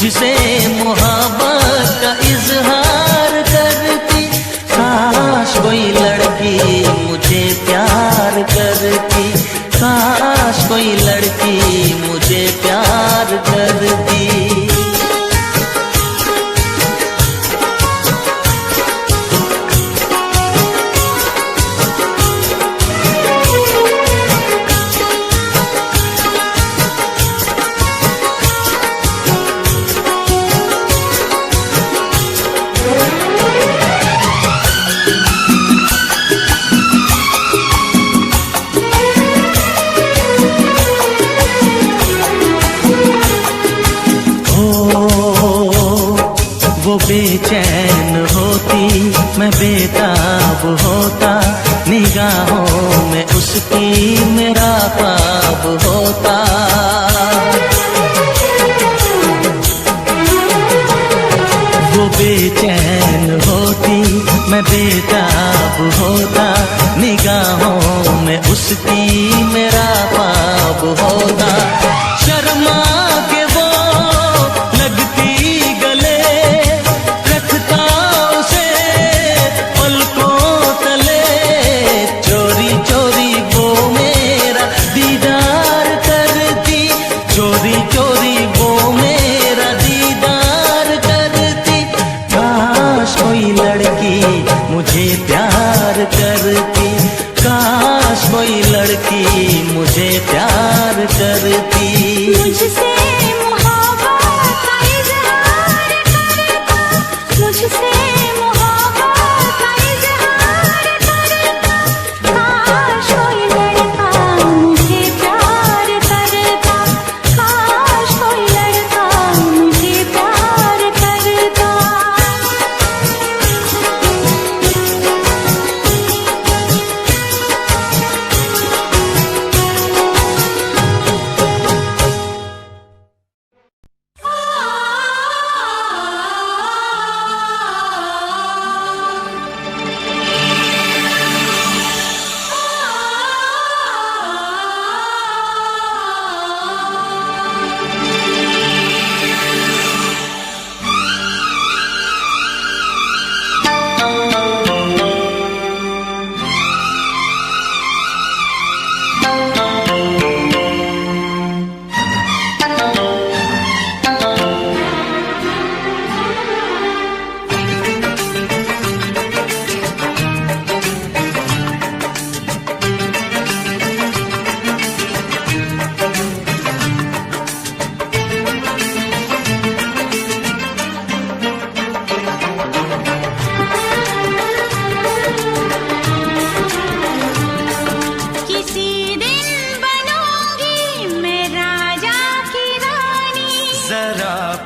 मुझसे मोहब्बत का इजहार करती। काश कोई लड़की मुझे प्यार करती, काश कोई लड़की मुझे प्यार करती। वो बेचैन होती, मैं बेताब होता, निगाहों में उसकी मेरा ख्वाब होता। वो बेचैन होती, मैं बेताब होता, निगाहों में उसकी मेरा ख्वाब होता। शर्मा के वो लगती गले, रखता उसे पलकों तले, चोरी चोरी वो मेरा दीदार करती, चोरी चोरी वो मेरा दीदार करती। काश कोई लड़की मुझे प्यार करती, काश कोई लड़की मुझे प्यार करती। मुझसे मोहब्बत का इजहार करता, मुझसे मोहब्बत का इजहार करता। काश कोई लड़का मुझे प्यार करता, काश कोई लड़का मुझे प्यार करता।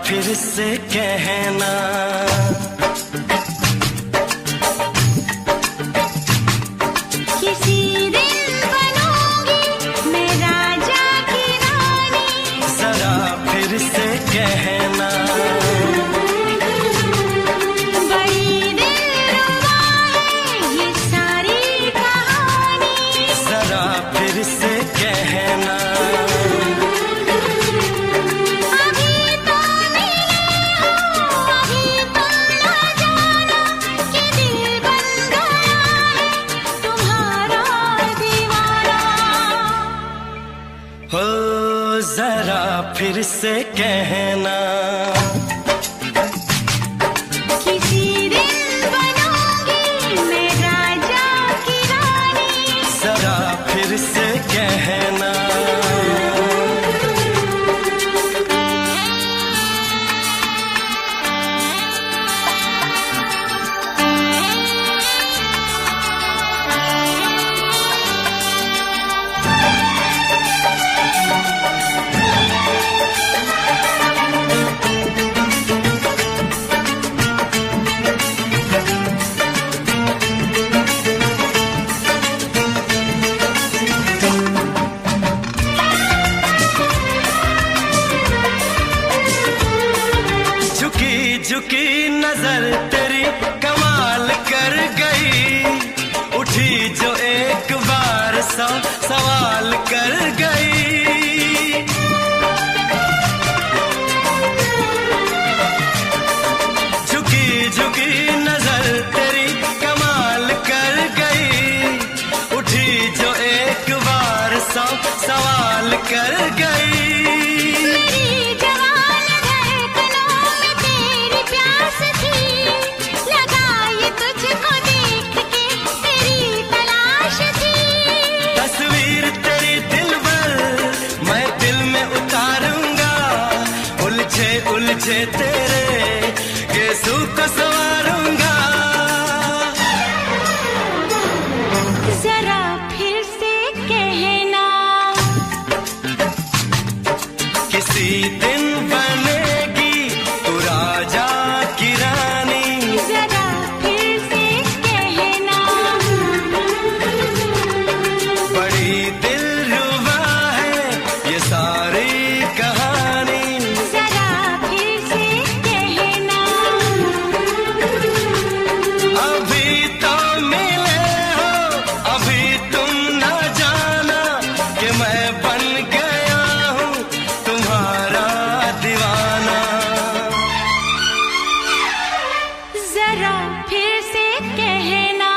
फिर से कहना, किसी दिन बनूंगी मैं राजा की रानी। जरा फिर से कहना, बड़ी दिलरुबा है ये सारी कहानी। जरा फिर से कहना, जरा फिर से कहना, किसी दिन बनूंगी मैं राजा की रानी। जरा फिर से कहना, झुकी नजर तेरी कमाल कर गई, उठी जो एक बार सवाल कर गई। तेरे गेसू को संवारूंगा। जरा फिर से कहना, किसी दिन बनेगी तू राजा की रानी। जरा फिर से कहना, बड़ी दिलरुबा है ये सारी कहानी। जरा फिर से कहना, अभी तो मिले हो, अभी तुम ना जाना कि मैं बन गया हूँ तुम्हारा दीवाना। जरा फिर से कहना,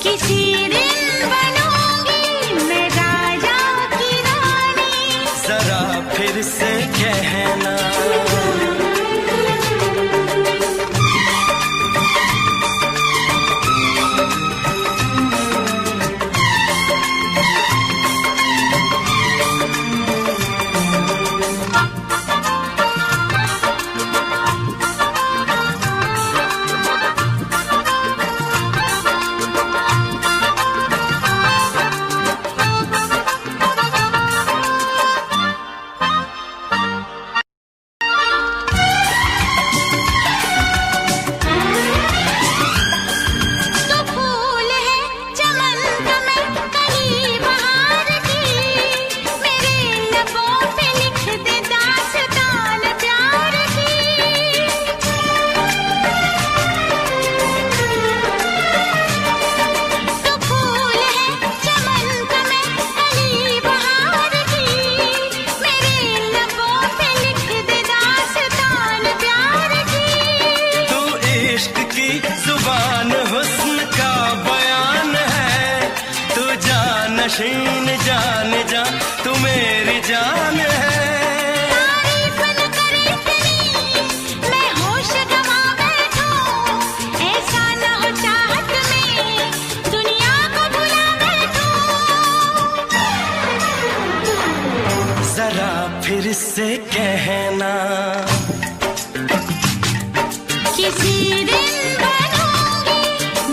किसी दिन बनूंगी मैं राजा की रानी। जरा फिर से कहना, तो फूल है चमन का मैं कहीं बहार की, मेरे लबों पे लिख दे दास्तान प्यार की। तो फूल है चमन का मैं कहीं बहार की, मेरे लबों पे लिख दे दास्तान प्यार की। तू इश्क की जुबान हुस्न का बयान है। तू जानशीन जान जा, तू मेरी जान है। तारीफ न करे तेरी मैं होश गवा बैठूं, ऐसा न हो चाहत में दुनिया को भुला बैठूं। जरा फिर से कहना, किसी दिन बनूंगी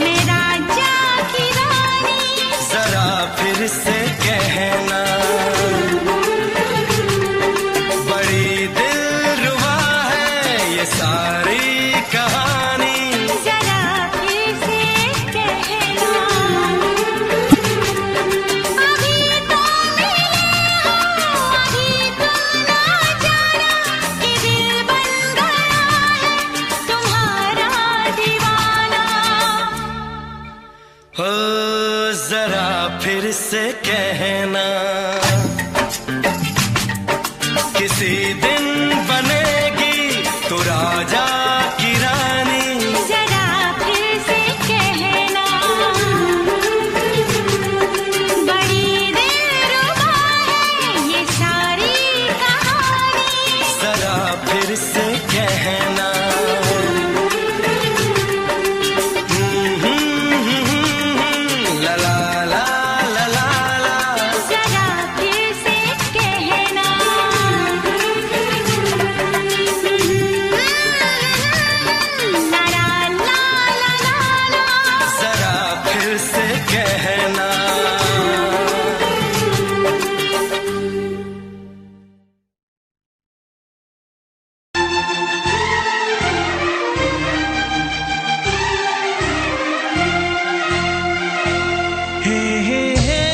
मैं राजा की रानी। जरा फिर से कहना, बड़ी दिलरुबा है ये सारी कहानी। जरा फिर से कहना, अभी तो मिले हो, अभी तुम ना जाना कि दिल बन गया है तुम्हारा दीवाना। हो जरा फिर से कहना, किसी दिन बनेगी तू राजा की रानी। जरा फिर से कहना, बड़ी दिलरुबा है ये सारी कहानी। जरा फिर से कहना, ला ला ला ला ला ला। जरा फिर से कहना, ला ला ला ला ला ला। जरा फिर से कहना, हे हे हे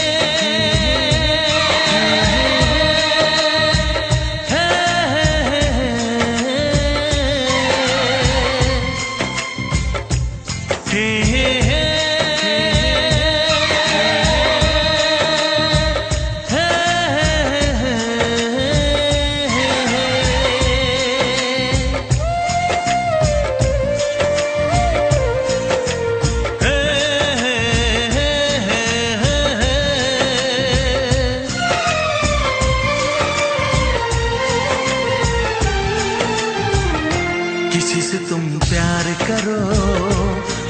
किसी से तुम प्यार करो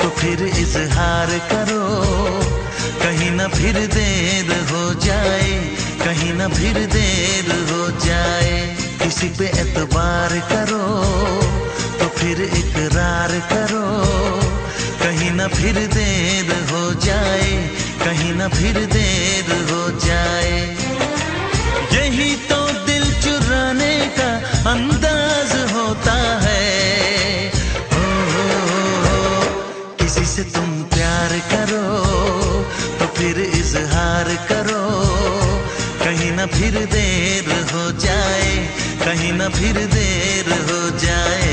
तो फिर इजहार करो, कहीं ना फिर देर हो जाए, कहीं ना फिर देर हो जाए। किसी पे एतबार करो तो फिर इकरार करो, कहीं ना फिर देर हो जाए, कहीं ना फिर देर हो जाए। यही तो दिल चुराने का अंदाज होता है। किसी से तुम प्यार करो तो फिर इजहार करो, कहीं ना फिर देर हो जाए, कहीं ना फिर देर हो जाए।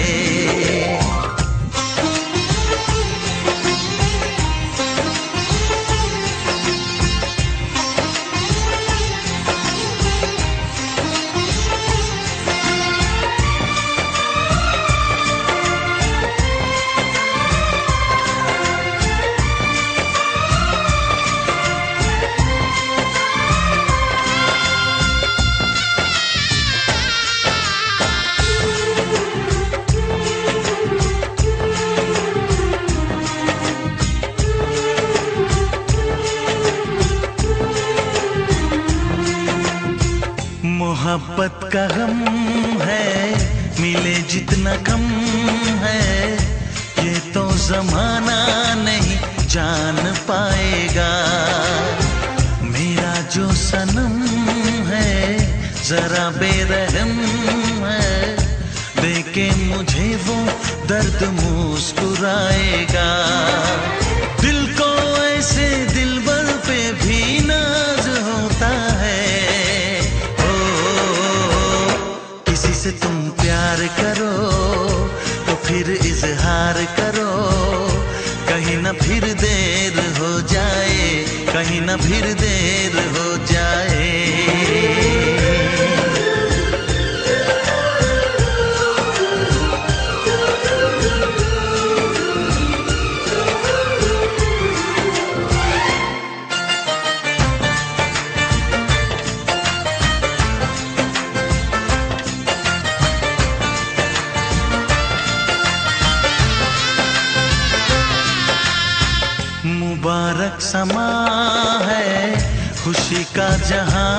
मोहब्बत का गम है, मिले जितना कम है, ये तो जमाना नहीं जान पाएगा। मेरा जो सनम है जरा बेरहम है, देखे मुझे वो दर्द मुस्कुराएगा। दिल को ऐसे दिलबर पे भी नाज होता है। से तुम प्यार करो तो फिर इजहार करो, कहीं ना फिर देर हो जाए, कहीं ना फिर देर हो जाए। मुबारक समा है, खुशी का जहां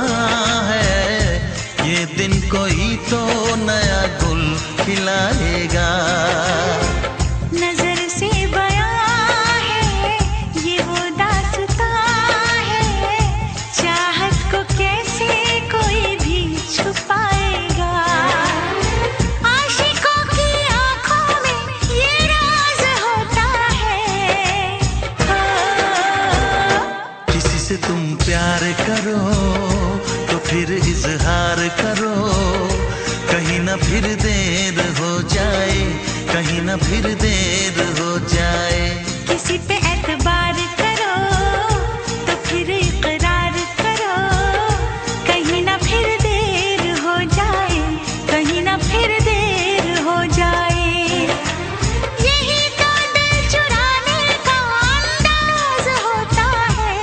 है, ये दिन कोई तो नया गुल खिलाएगा। नजर से बयां है ये वो दास्तां है, चाहत को कैसे कोई भी छुपाएगा। आशिकों की आंखों में ये राज होता है। किसी से तुम प्यार करो तो फिर इजहार करो, कहीं ना फिर देर हो जाए, कहीं ना फिर देर हो जाए। किसी पे एतबार करो तो फिर इकरार करो, कहीं ना फिर देर हो जाए, कहीं ना फिर देर हो जाए। यही तो दिल चुराने का अंदाज होता है।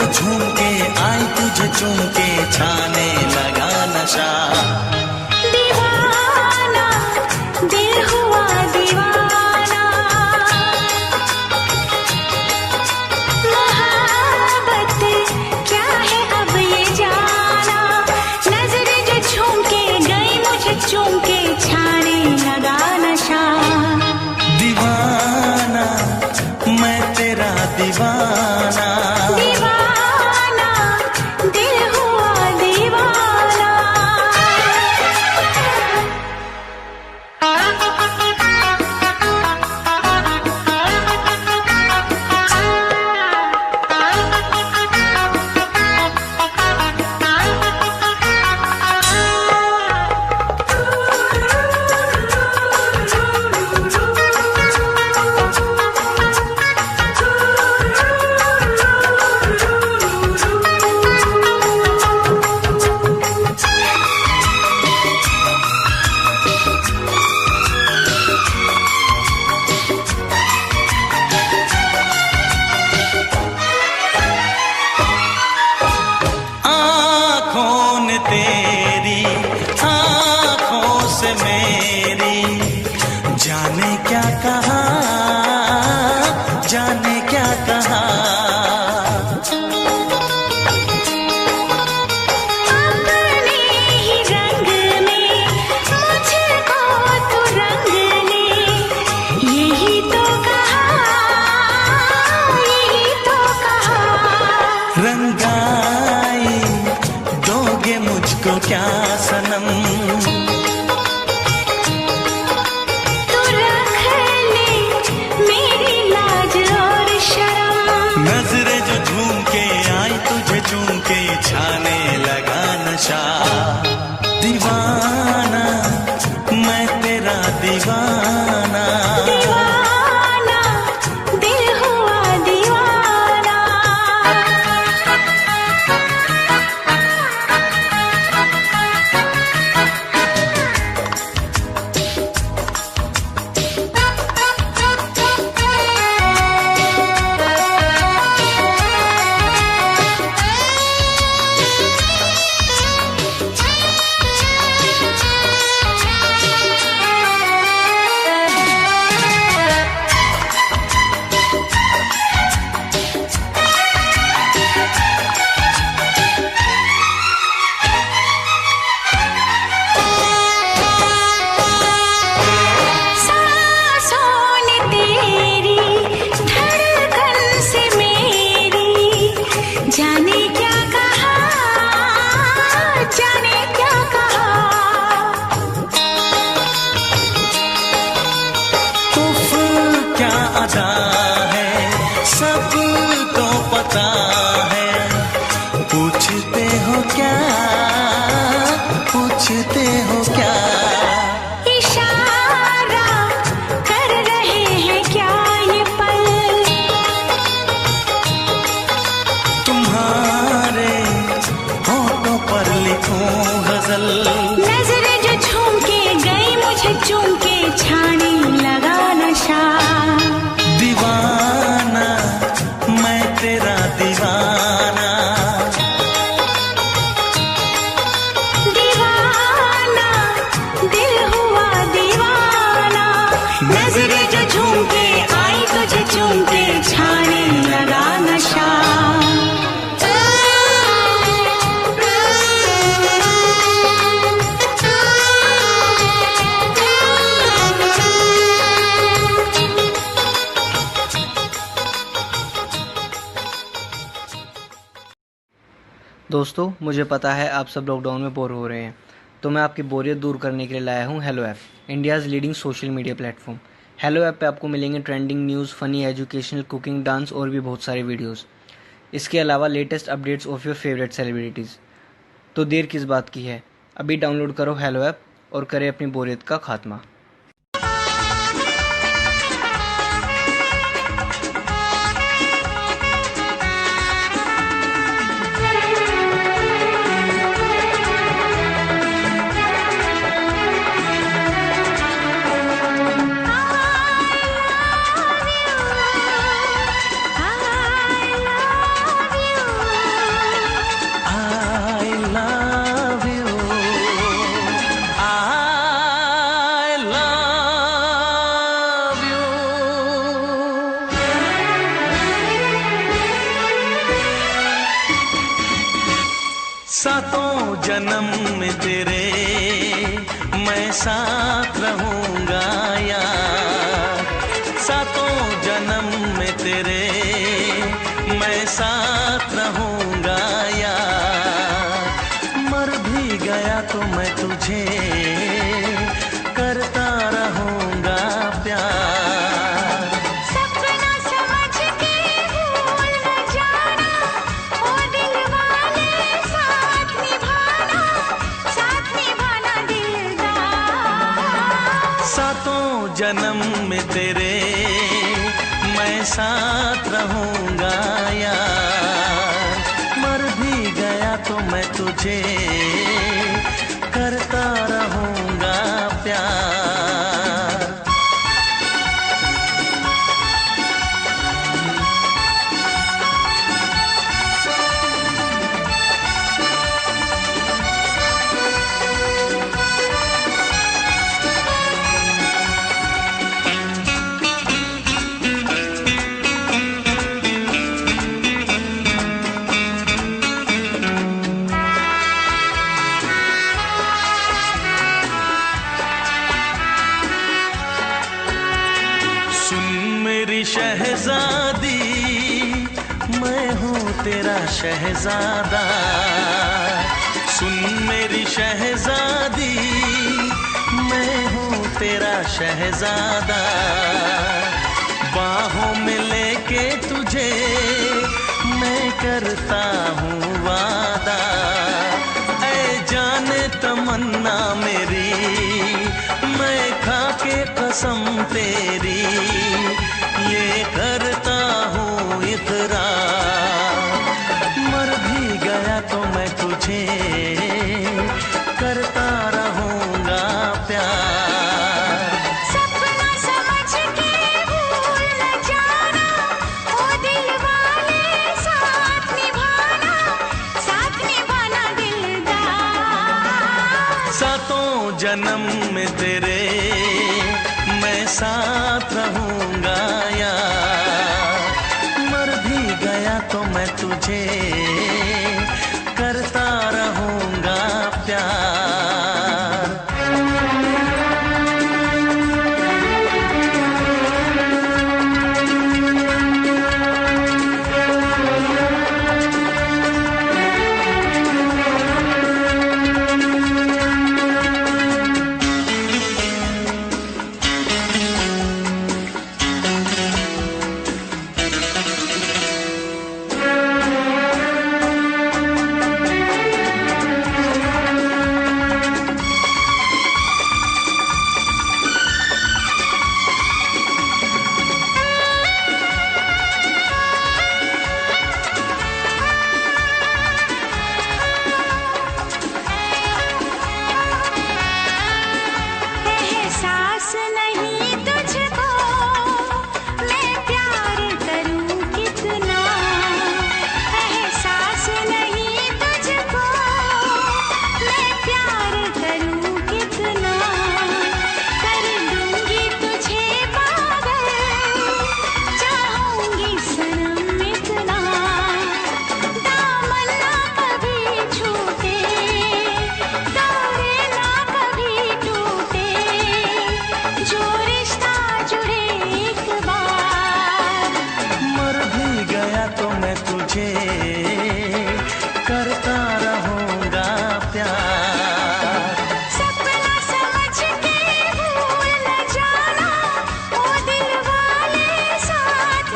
झूम के आई तुझे चूम के छाने लगा नशा। दीवाना दिल हुआ दीवाना, मोहब्बत क्या है अब ये जाना। नजर जो झूम के गई मुझे चूम के छाने लगा नशा। दीवाना मैं तेरा दीवाना, दीवाना दिल हुआ दीवाना। जुदाई दोगे मुझको क्या सनम। तू रख ले मेरी लाज और शर्म। नजरें जो झूम के आई तुझे चूम के छाने लगा नशा। दीवाना मैं तेरा दीवाना। दीवाना दिल हुआ दीवाना। जाने क्या कहा, जाने क्या कहा। उफ क्या अदा है सबको पता है। पूछते हो क्या, पूछते हो क्या। इशारा कर रहे हैं क्या ये पल। तुम्हारे होठों पर लिखूं गजल। नजरें जो झूम के गई मुझे चूम के छाने लगा नशा। दीवाना मैं तेरा दीवाना। दीवाना दिल हुआ दीवाना। नजरें जो झूम के आई तुझे चूम के छाने लगा नशा। दोस्तों, मुझे पता है आप सब लॉकडाउन में बोर हो रहे हैं, तो मैं आपकी बोरियत दूर करने के लिए लाया हूँ hello app, India's leading social media platform. Hello app पे आपको मिलेंगे trending news, funny, educational, cooking, dance और भी बहुत सारे वीडियोस। इसके अलावा latest updates of your favourite celebrities. तो देर किस बात की है, अभी डाउनलोड करो हेलो ऐप और करें अपनी बोरियत का खात्मा। सातों जन्म में तेरे मैं साथ रहूंगा यार। सातों जन्म में तेरे मैं साथ रहूंगा यार। मर भी गया तो मैं तुझे करता रहूंगा प्यार। सपना समझ के भूल न जाना, ओ दिल वाले साथ निभाना दिलदार। सातों जन्म में तेरे मैं साथ रहूंगा यार। मर भी गया तो मैं तुझे करता रहूंगा प्यार। तेरा शहजादा, सुन मेरी शहजादी, मैं हूँ तेरा शहजादा। बाहों में लेके तुझे मैं करता हूँ वादा। ऐ जाने तमन्ना मेरी, मैं खा के कसम तेरी ये करता हूँ इकरार। मर भी गया तो मैं तुझे करता रहूँगा प्यार। सपना समझ के भूल न जाना, ओ दिल वाले साथ निभाना दिलदार। सातों जन्म में तेरे मैं साथ रहूँगा यार। मर भी गया तो मैं तुझे करता रहूँगा प्यार। एहसास नहीं तुझको मैं प्यार करूं कितना, एहसास नहीं तुझको मैं प्यार करूं कितना। कर दूंगी तुझे पागल, चाहूंगी सनम इतना। दामन ना कभी छूटे, डोरे ना कभी टूटे, जो रिश्ता जुड़े एक बार। मर भी गया तो मैं तुझे करता रहूँगा प्यार। सपना समझ के भूल न जाना, ओ दिल वाले साथ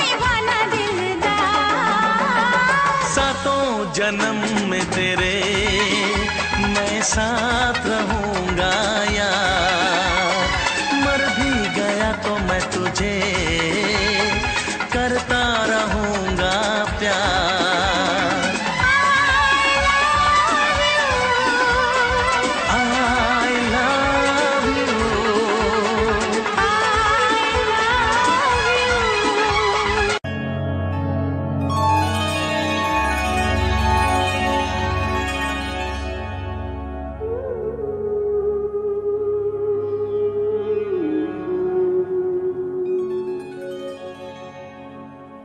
निभाना दिलदार। सातों जन्म में तेरे मैं साथ रहूँगा यार। मर भी गया तो मैं तुझे करता रहूँगा प्यार। I love you।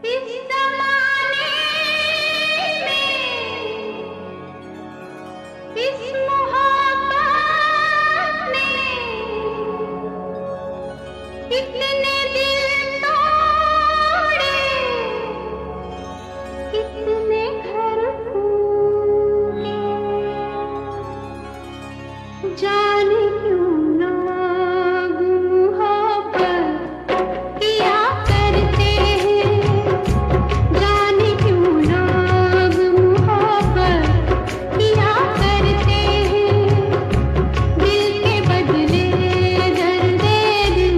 इस ज़माने में, इस मोहब्बत में कितने दिल तोड़े, कितने घर फूटे। जाने क्यों लोग मोहब्बत किया करते हैं, जाने क्यों लोग मोहब्बत किया करते हैं। दिल के बदले दर्द दिल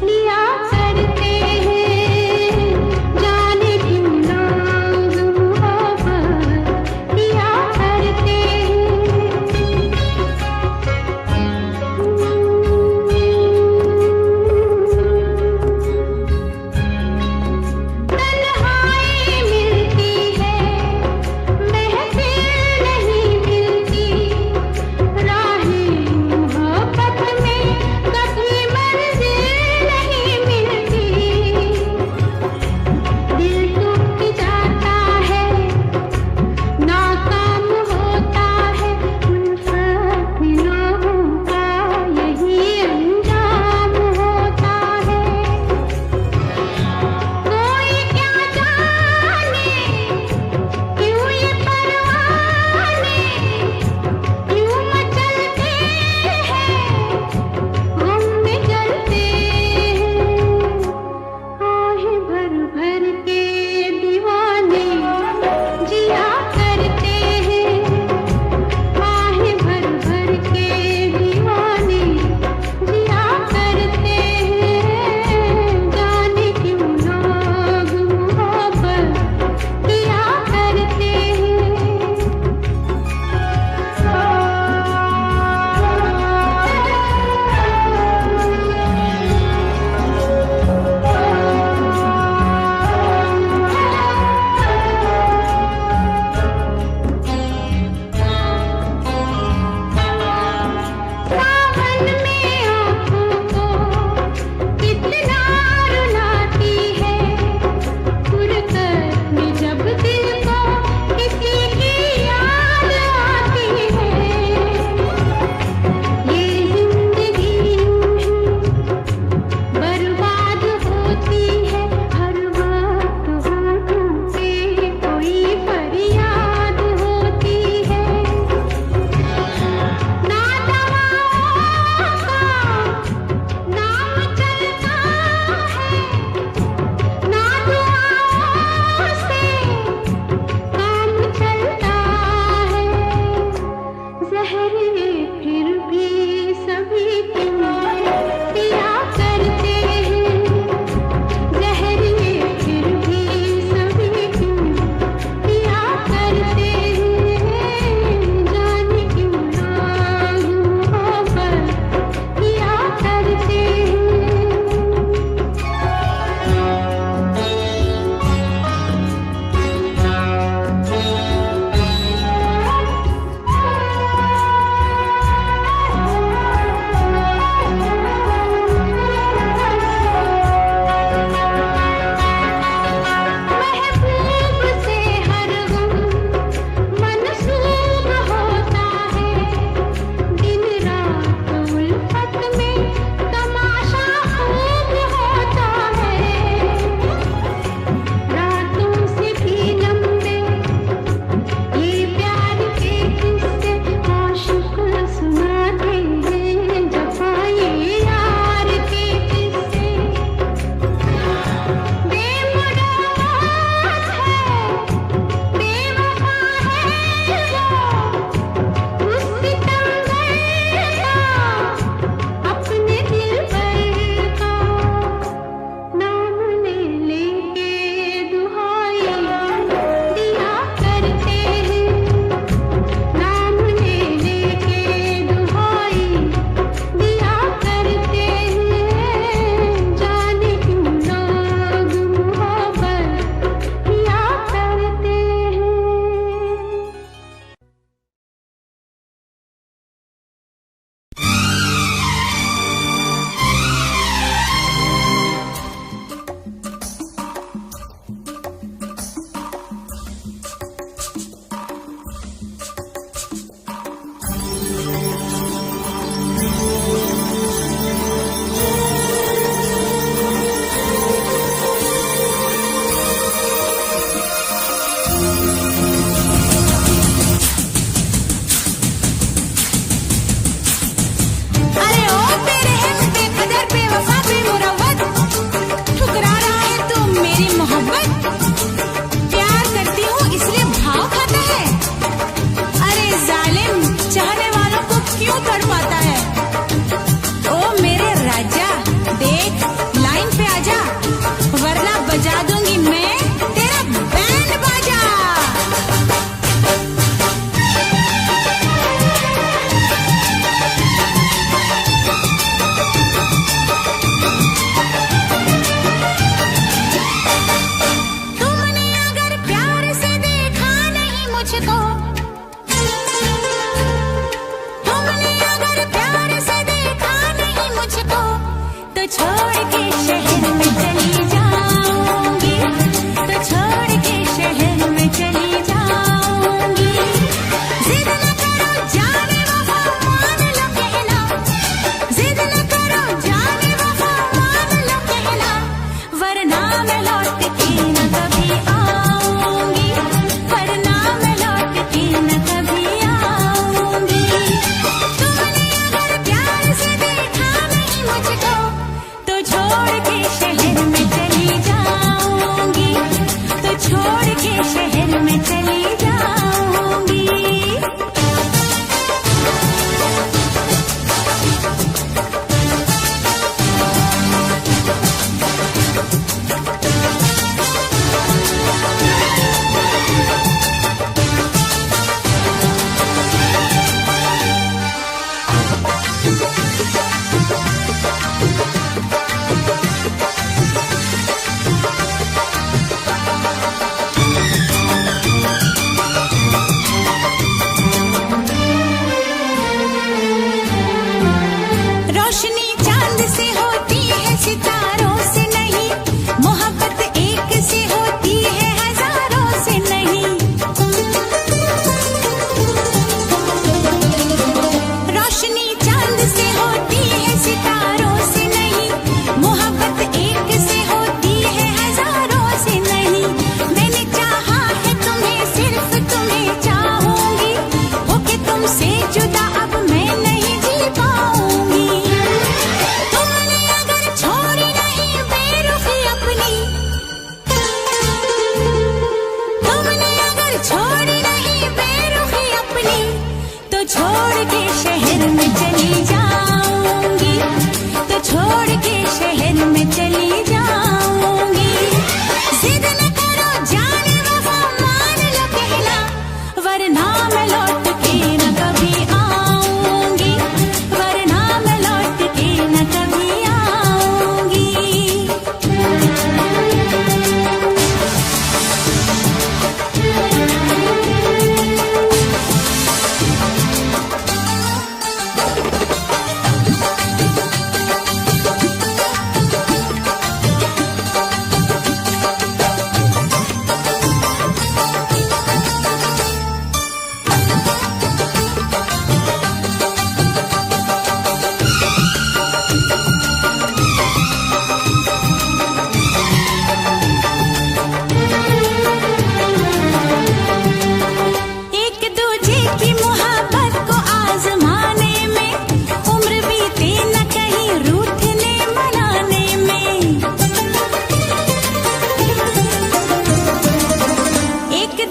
लिया करते हैं, जाने क्यों लोग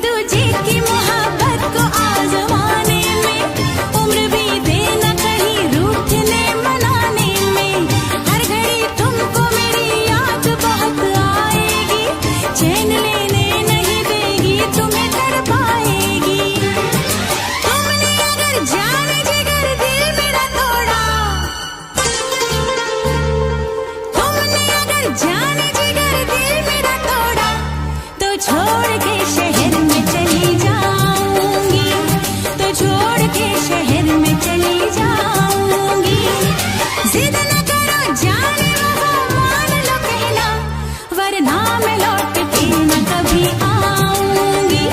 तुझे की मोहब्बत को आजमाने में, उम्र भी देना कहीं रूठने मनाने में। हर घड़ी तुमको मेरी याद बहुत आएगी, चैन लेने नहीं देगी तुम्हें कर पाएगी। तुमने अगर जाने जिगर दिल मेरा तोड़ा, तुमने अगर जाने जिगर दिल मेरा तोड़ा, तो छोड़ के शहर में चली जाऊंगी, तो छोड़ के शहर में चली जाऊंगी। जिद न करो जाने वफा मान लो कहना, वरना मैं लौट के न कभी आऊंगी,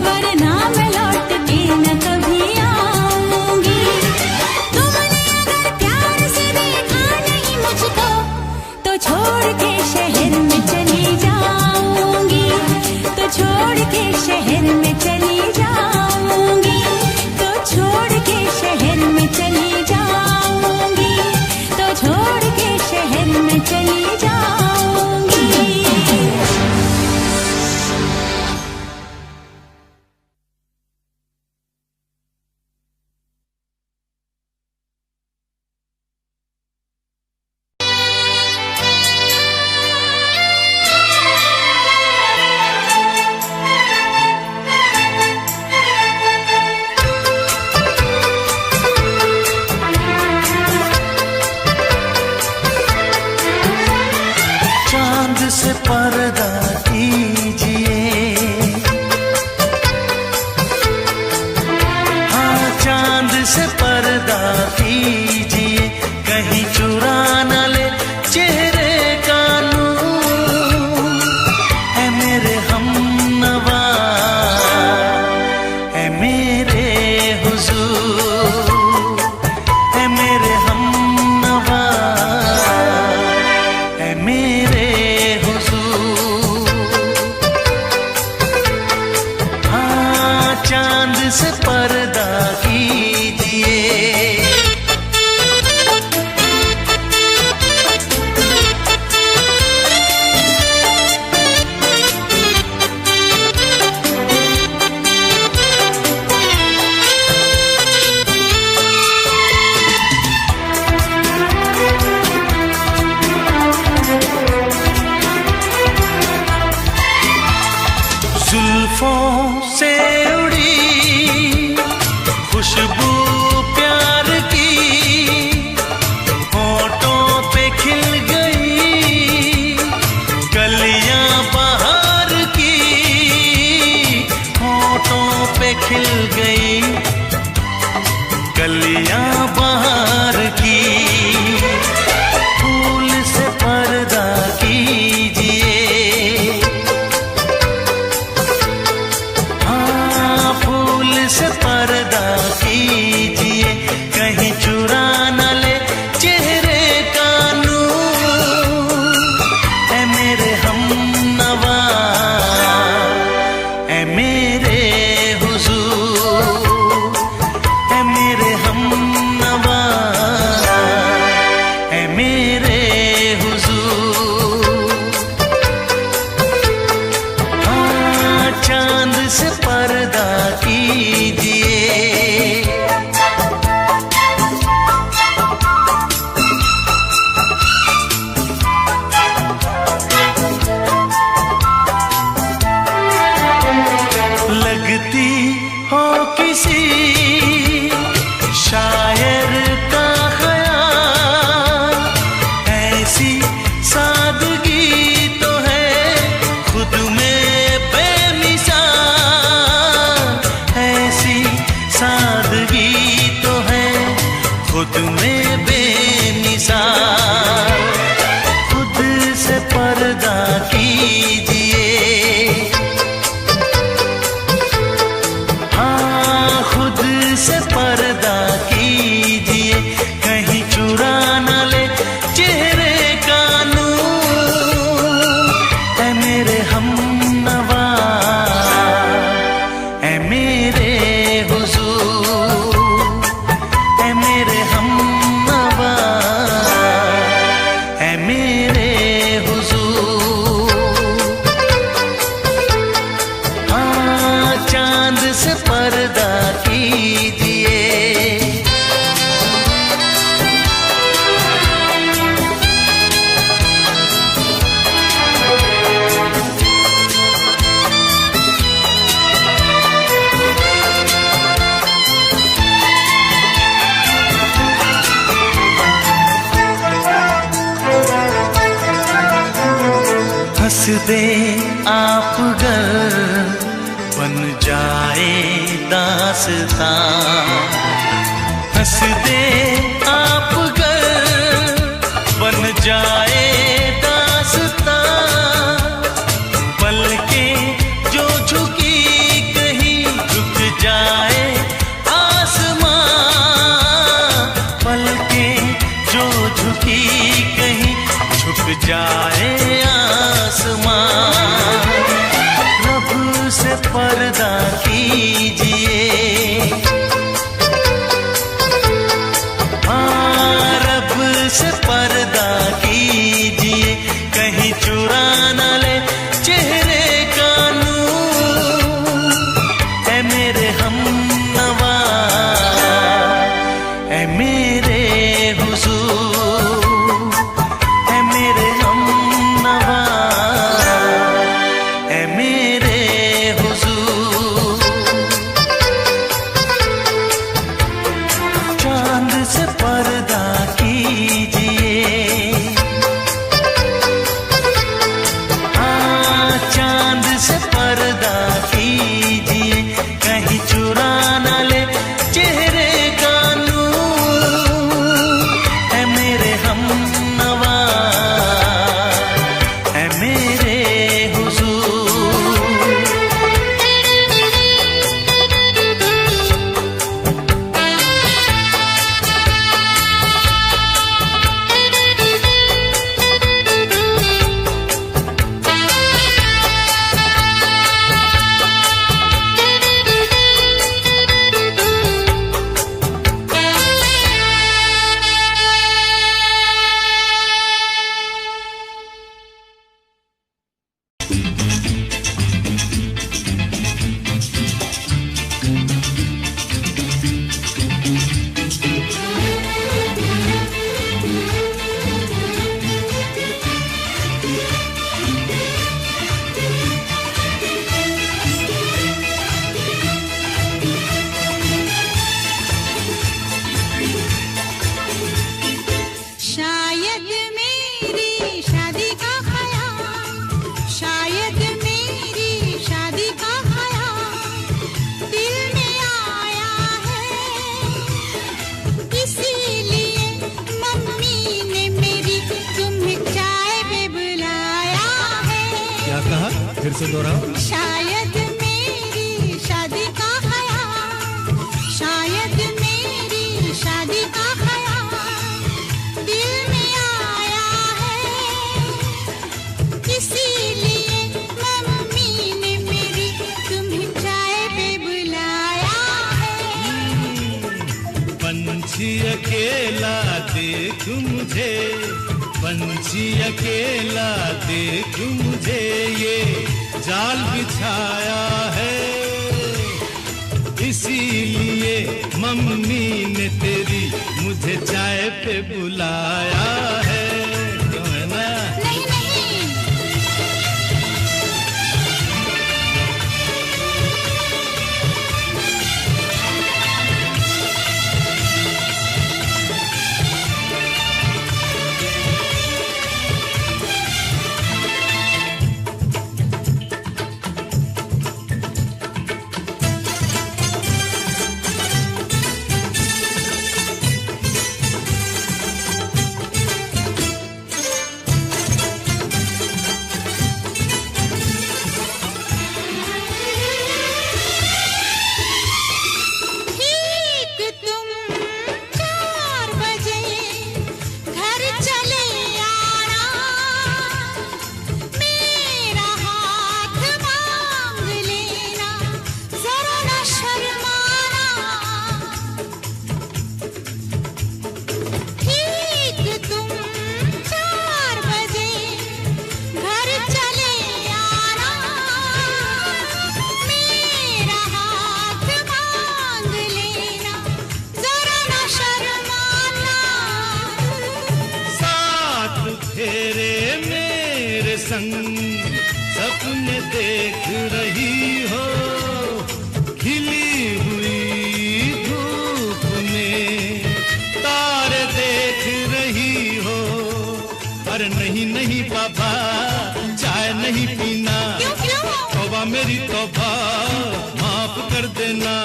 वरना मैं लौट के न कभी आऊंगी। तुमने अगर प्यार से देखा नहीं मुझको, तो छोड़ के शहर में चली जाऊंगी, तो छोड़ के शहर में चली जाऊंगी, तो छोड़ के शहर में चली जाऊंगी, तो छोड़ के शहर में चली जाऊंगी। चांद से पर्दा कीजिए, हाँ चांद से पर्दा कीजिए, कहीं चुरा न ले चेहरे का नूर। है मेरे हमनवा, है मेरे हुजूर, है मेरे हमनवा, है मेरे हुजूर। हाँ चांद से पर्दा कीजिए। जुल्फों से उड़ी खुशबू प्यार की, होठों पे खिल गई कलियां बहार की, होठों पे खिल गई कलियां बहार की। फूल से पर्दा कीजिए, हाँ फूल से पर्दा कीजिए, कहीं चुरा न ले चेहरे का नूर। है मेरे हमनवा, है मेरे हुजूर, है मेरे हमनवा, है मेरे हुजूर। हाँ चांद से पर्दा कीजिए। लगती हो किसी शायर का ख्याल, ऐसी सादगी तो है खुद में बेमिसाल, ऐसी सादगी तो है खुद में बेमिसाल। खुद से पर्दा कीजिए, हाँ खुद से पर्दा कीजिए। हंस दे आप गर बन जाए दास्तां, हंस दे आप गर बन जाए दास्तां। पलकें जो झुकी कहीं झुक जाए आसमां, पलकें जो झुकी कहीं झुक जाए आसमां। रब से पर्दा कीजिए, हाँ रब से पर्दा कीजिए। कहीं चुरा न ले चेहरे का नूर, ऐ मेरे हमनवा, ऐ मेरे हुजूर, ऐ मेरे हमनवा, ऐ मेरे हुजूर। चांद से पर्दा कीजिए, हाँ चांद से पर्दा कीजिए। कहीं चुरा न ले चेहरे का नूर, ऐ मेरे हमनवा, ऐ मेरे हुजूर। शायद मेरी शादी का ख्याल, शायद मेरी शादी का ख्याल दिल में आया है, इसीलिए मम्मी ने मेरी तुम्हें चाय पे बुलाया है। क्या कहा? फिर से दोहराओ। शायद मेरी शादी का ख्याल, शायद मेरी शादी का ख्याल दिल में आया है, इसीलिए मम्मी ने मेरी तुम्हें चाय पे बुलाया है। पंछी अकेला देख मुझे, पंछी अकेला देख मुझे, ये जाल बिछाया है, इसीलिए मम्मी ने तेरी मुझे चाय पे बुलाया है। क्यों है ना? नहीं नहीं, संग सपने देख रही हो, खिली हुई धूप में तारे देख रही हो। अरे नहीं नहीं बाबा, चाय नहीं पीना, तौबा मेरी तौबा, माफ कर देना।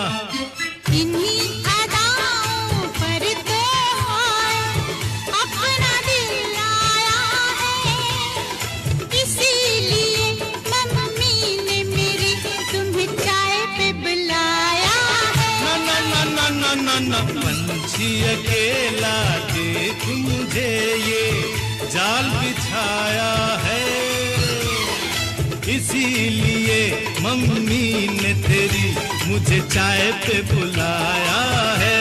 इन्हीं अदाओं पर तो अपना दिल आया है, इसीलिए मम्मी ने मेरी तुम्हें चाय पे बुलाया है। ना ना ना ना ना ना, पंछी अकेला देख मुझे ये जाल बिछाया है, इसीलिए मम्मी ने तेरी मुझे चाय पे बुलाया है।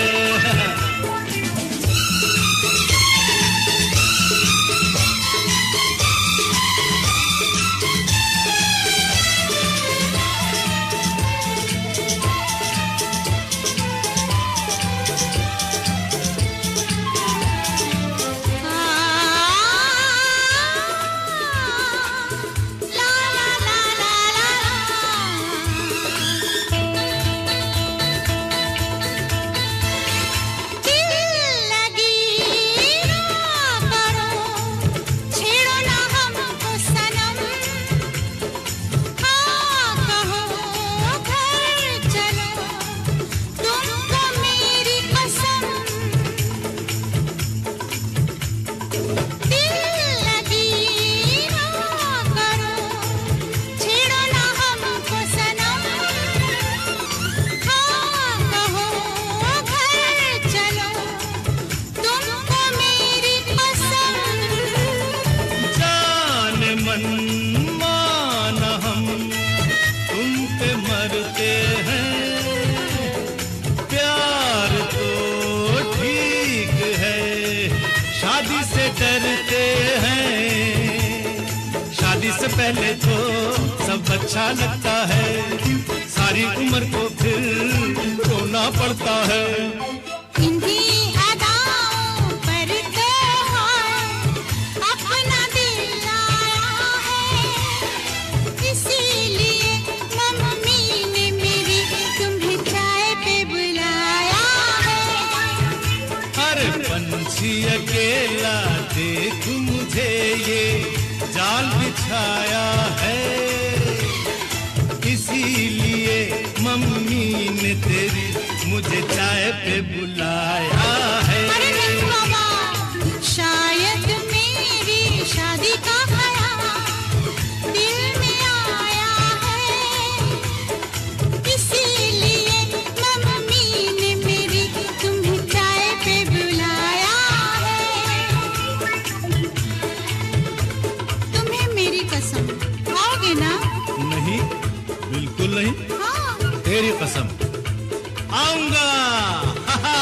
पहले तो सब अच्छा लगता है, सारी उम्र को फिर रोना पड़ता है। इन्हीं अदाओं पर तो अपना दिल आया है, इसीलिए मम्मी ने मेरी तुम्हें चाय पे बुलाया है। अरे पंछी अकेला देख मुझे ये जाल बिछाया है, इसीलिए मम्मी ने तेरी मुझे चाय पे बुलाया है। अरे नहीं बाबा, शायद मेरी शादी का ख्याल दिल में आया है, इसीलिए मम्मी ने मेरी तुम्हें चाय पे बुलाया है। तुम्हें मेरी कसम, आओगे ना? नहीं, बिल्कुल नहीं। हाँ। तेरी कसम, आऊंगा। हा हा।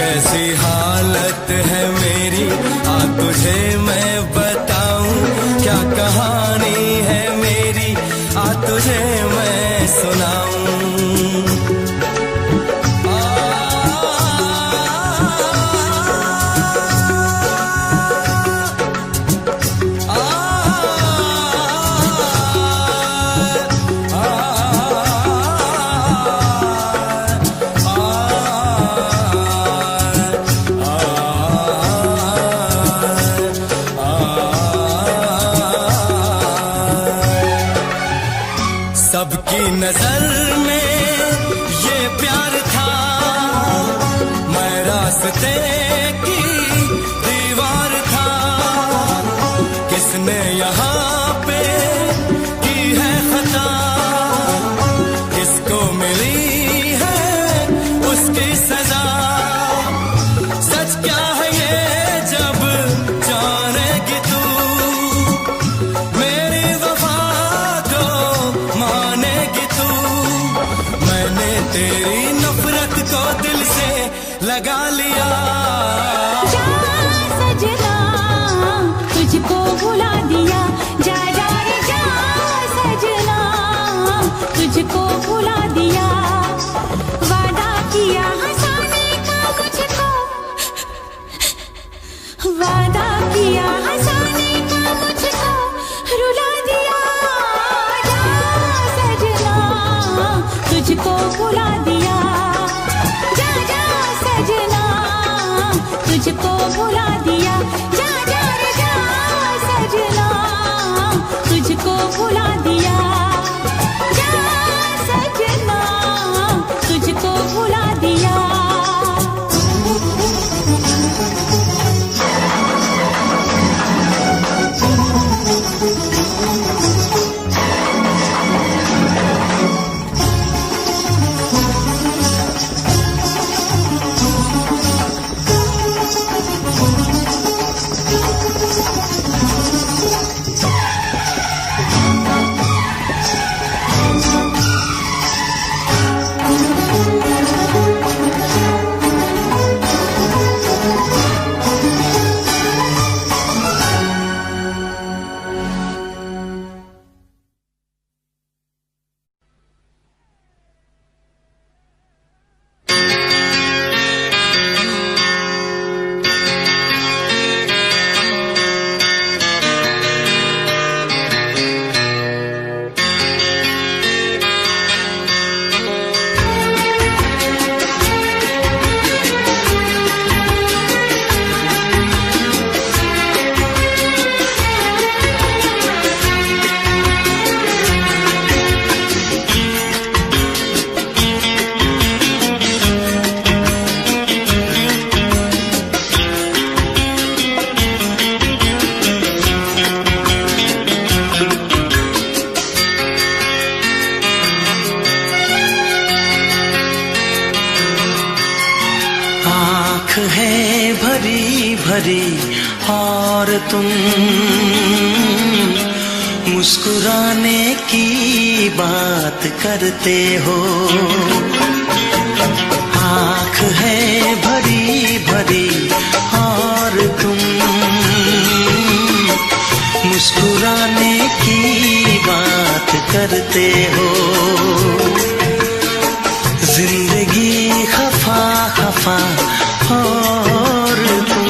कैसी हालत है मेरी, आ तुझे मैं बताऊं, क्या कहानी है मेरी, आ तुझे मैं सुनाऊं। सबकी नजर में ये प्यार था, मैं रास्ते की दीवार था, किसने यहाँ पे की है खता, किसको मिली है उसकी सजा। सच क्या है ये जब जानेगी तू, मेरी वफा को मानेगी तू। मैंने तेरी नफरत को दिल से लगा लिया। जा सजना तुझको भुला दिया, जा जा रे जा सजना तुझको भुला दिया। वादा किया हंसाने का मुझको, वादा किया हंसाने का मुझको रुला दिया। जा सजना तुझको भुला दिया, जा जा सजना तुझको भुला दिया। जा जा रे जा सजना तुझको भुला दिया, जा सजना तुझको भुला दिया। है भरी भरी और तुम मुस्कुराने की बात करते हो। आँख है भरी भरी और तुम मुस्कुराने की बात करते हो। जिंदगी खफा खफा और तुम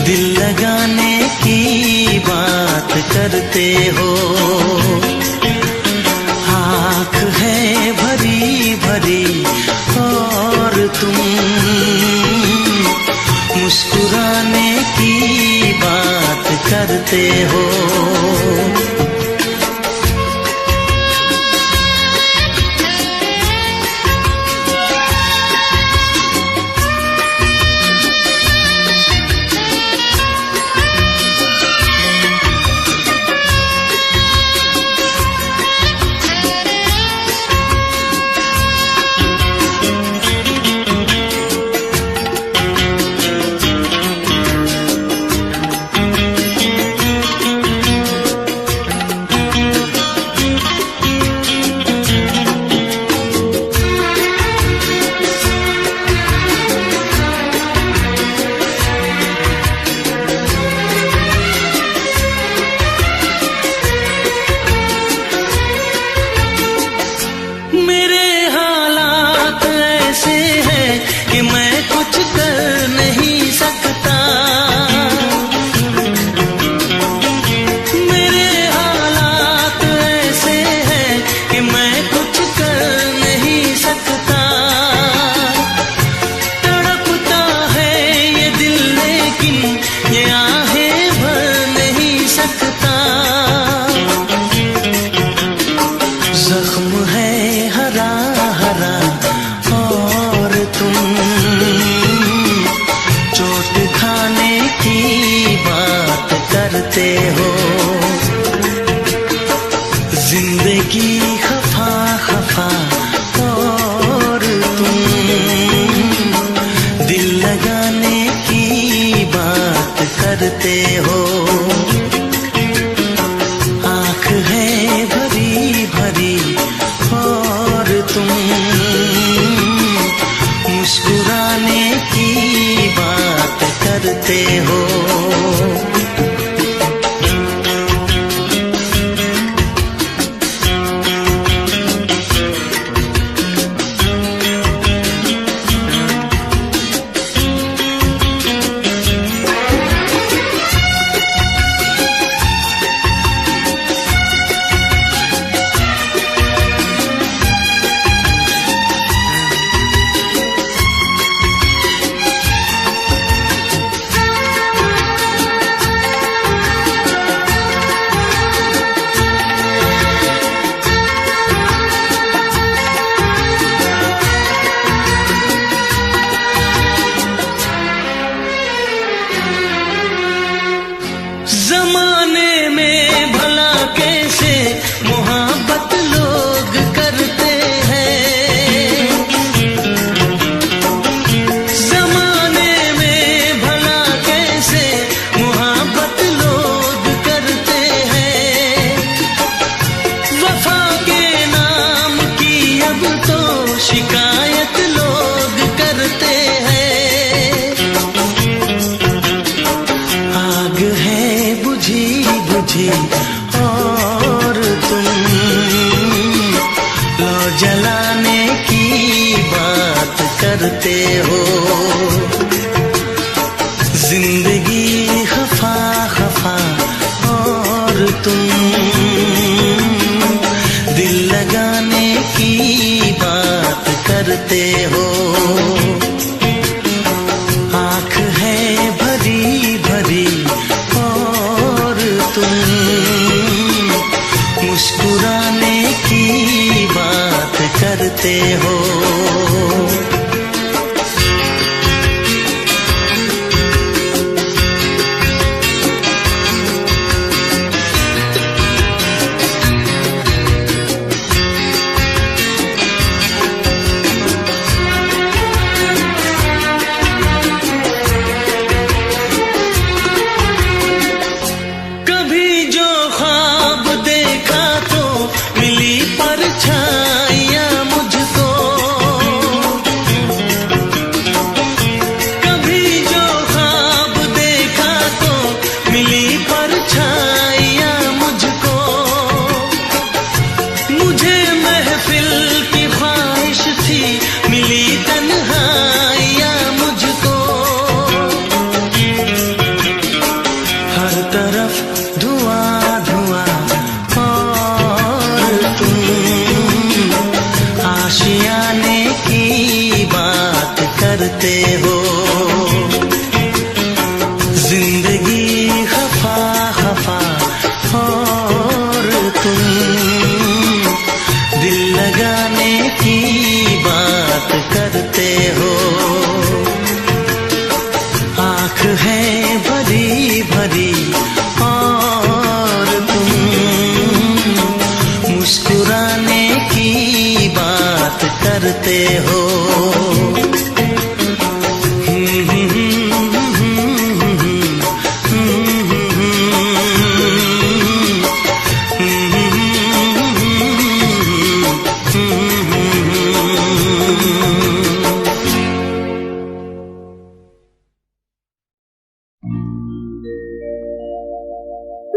दिल लगाने की बात करते हो। आँख है भरी भरी और तुम मुस्कुराने की बात करते हो। करते हो। जिंदगी खफा खफा और तुम दिल लगाने की बात करते हो। आँख है भरी भरी और तुम मुस्कुराने की बात करते हो। जमाने में भला कैसे मोहब्बत लोग करते हैं। जमाने में भला कैसे मोहब्बत लोग करते हैं। वफा के नाम की अब तो शिकायत लोग करते हैं। आग है बुझी बुझी और तुम लो जलाने की बात करते हो। जिंदगी खफा खफा और तुम दिल लगाने की बात करते हो। आँख है भरी भरी और तुम मुस्कुराने की बात करते हो। कभी जो ख्वाब देखा तो मिली परछाइयाँ मुझको। कभी जो ख्वाब देखा तो मिली परछाइयाँ मुझको। मुझे महफिल की ख्वाहिश थी मिली तन्हाइयाँ मुझको। हर तरफ धुआं धुआं और तुम आशियाने की बात करते हो। जिंदगी खफा खफा और तुम दिल लगाने की बात करते हो। आँख है भरी भरी और तुम मुस्कुराने की बात करते हो।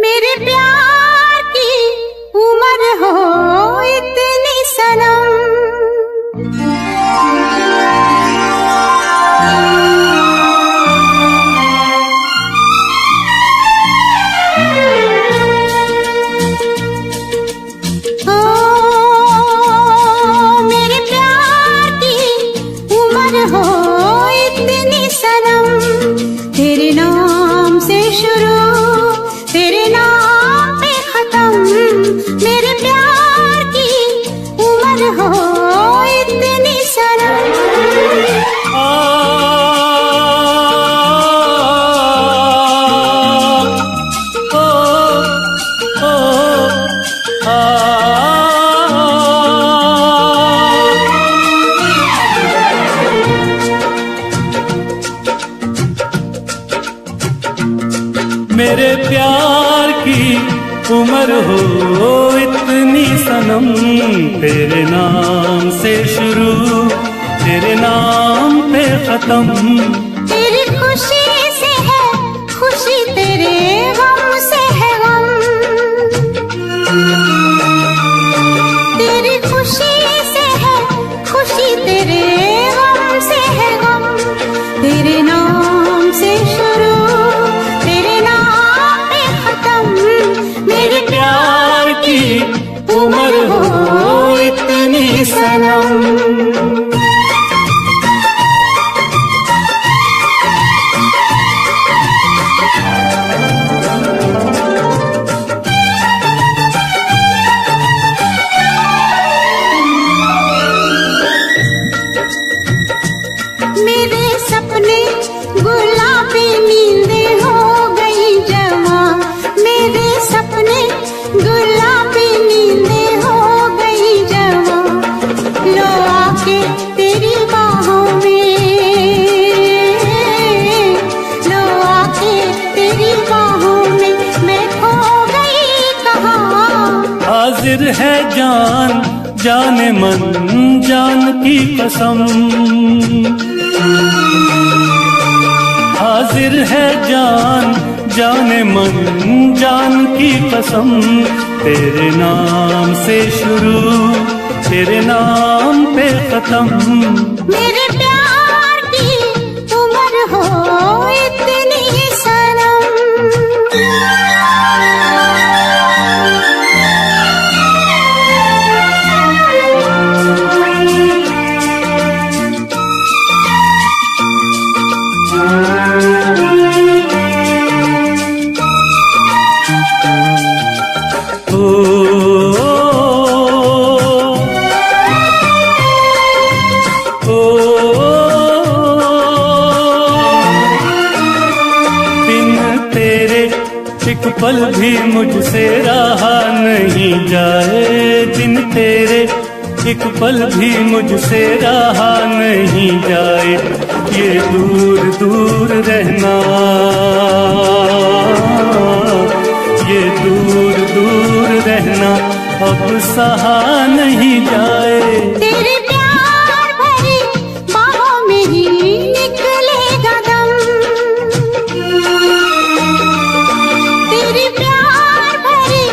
मेरे प्यार की उम्र हो इतनी सनम। ओ मेरे प्यार की उम्र हो इतनी सनम। तेरे नाम से शुरू तेरे नाम पे खत्म। मेरे प्यार की उम्र हो इतनी सनम। ओ मेरे प्यार की उम्र हो इतनी सनम, तेरे नाम से शुरू तेरे नाम पे खत्म। तेरी खुशी से है खुशी, तेरे गम से है गम। तेरी खुशी से है खुशी, तेरे गम से है गम। तेरे नाम से शुरू तेरे नाम पे खत्म। मेरे प्यार की उम्र हो इतनी सनम। मेरे सपने गुलाबी नींदें हो गई जवां। मेरे सपने गुलाबी नींदें हो गई जवां। लो आके तेरी बाहों में, लो आके तेरी बाहों में मैं खो गई कहाँ। हाजिर है जान जाने मन जान की कसम, हाजिर है जान जाने मन जान की कसम। तेरे नाम से शुरू तेरे नाम पे खत्म। मेरे प्यार की उम्र हो इतनी सनम। एक पल भी मुझसे रहा नहीं जाए, दिन तेरे एक पल भी मुझसे रहा नहीं जाए। ये दूर दूर रहना, ये दूर दूर रहना अब सहा नहीं जाए। तेरे प्यार भरी बाहों में ही निकलेगा दम। तेरे प्यार भरी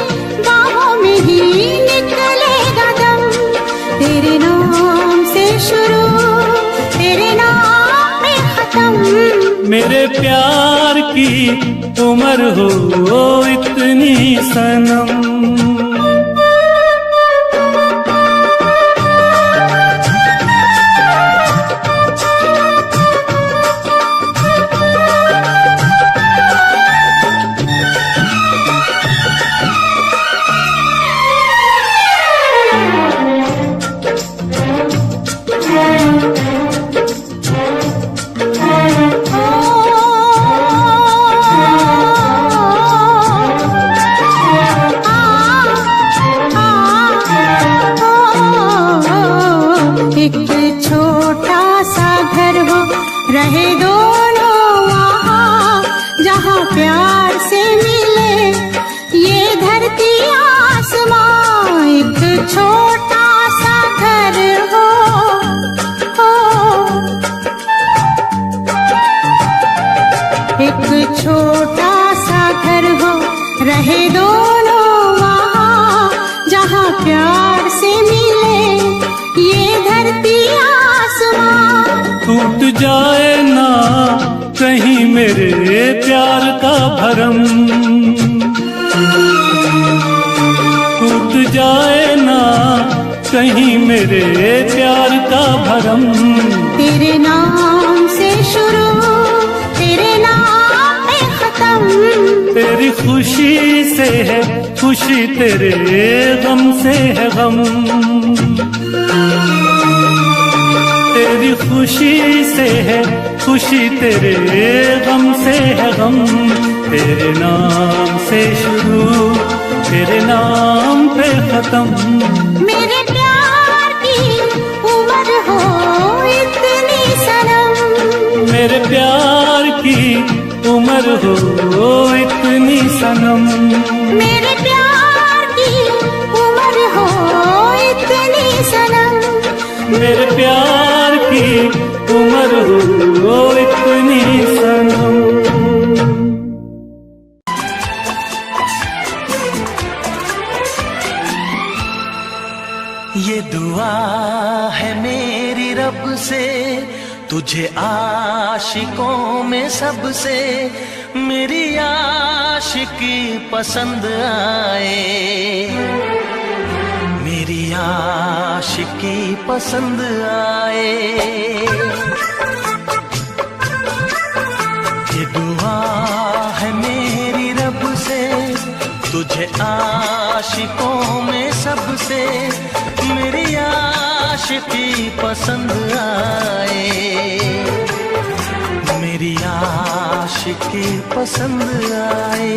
बाहों में ही निकलेगा दम। तेरे नाम से शुरू तेरे नाम पे खत्म। मेरे प्यार की उम्र हो इतनी सनम। एक छोटा सा घर हो रहे दोनों वहाँ, जहाँ प्यार से मिले ये धरती आसमां। एक छोटा सा घर हो, एक छोटा सा घर हो रहे दोनों वहाँ, जहाँ प्यार से मिले ये धरती आसमां। टूट जाए ना कहीं मेरे प्यार का भरम, टूट जाए ना कहीं मेरे प्यार का भरम। तेरे नाम से शुरू तेरे नाम पे खत्म। तेरी खुशी से है खुशी, तेरे गम से है गम। तेरी खुशी से है खुशी, तेरे गम से है गम। तेरे नाम से शुरू तेरे नाम पे खत्म। मेरे प्यार की उम्र हो इतनी सनम। मेरे प्यार की उम्र हो इतनी सनम, मेरे प्यार की उम्र हो इतनी सनम, मेरे प्यार की उम्र हो इतनी सनम। ये दुआ है मेरी रब से, तुझे आशिकों में सबसे मेरी आशिकी पसंद आए, मेरी आशिकी पसंद आए। ये दुआ है मेरी रब से, तुझे आशिकों में सबसे मेरी आशिकी पसंद आए, मेरी आशिकी पसंद आए।